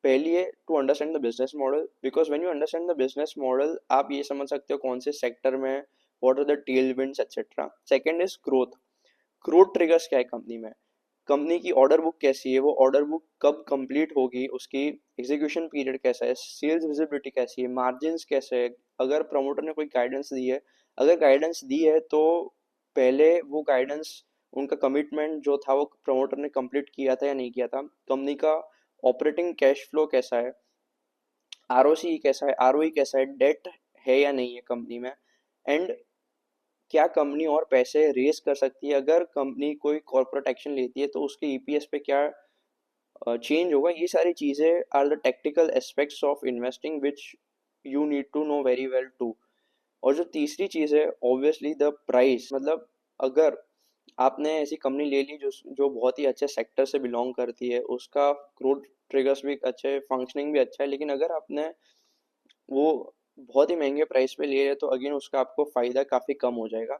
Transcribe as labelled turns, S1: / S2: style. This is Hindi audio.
S1: पहली है to understand the business model, because when you understand the business model आप ये समझ सकते हो कौन से सेक्टर में what are the tailwinds etcetera. Second is growth. Growth triggers क्या है कंपनी में, कंपनी की ऑर्डर बुक कैसी है, वो ऑर्डर बुक कब कंप्लीट होगी, उसकी एग्जीक्यूशन पीरियड कैसा है, सेल्स विजिबिलिटी कैसी है, मार्जिन्स कैसे है, अगर प्रमोटर ने कोई गाइडेंस दी है, अगर गाइडेंस दी है तो पहले वो गाइडेंस, उनका कमिटमेंट जो था वो प्रमोटर ने कंप्लीट किया था या नहीं किया था, कंपनी का ऑपरेटिंग कैश फ्लो कैसा है, आरओसी कैसा है, आरओई कैसा है, डेट है या नहीं है कंपनी में, एंड क्या कंपनी और पैसे रेज कर सकती है, अगर कंपनी कोई कॉर्पोरेट एक्शन लेती है तो उसके ईपीएस पे क्या चेंज होगा। ये सारी चीज़ें are the technical aspects of investing which you need to know very well too. और जो तीसरी चीज़ है ऑब्वियसली द प्राइस, मतलब अगर आपने ऐसी कंपनी ले ली जो जो बहुत ही अच्छे सेक्टर से बिलोंग करती है, उसका ग्रोथ ट्रिगर्स भी अच्छे है, फंक्शनिंग भी अच्छा है, लेकिन अगर आपने वो बहुत ही महंगे प्राइस पे लिए है तो अगेन उसका आपको फ़ायदा काफ़ी कम हो जाएगा।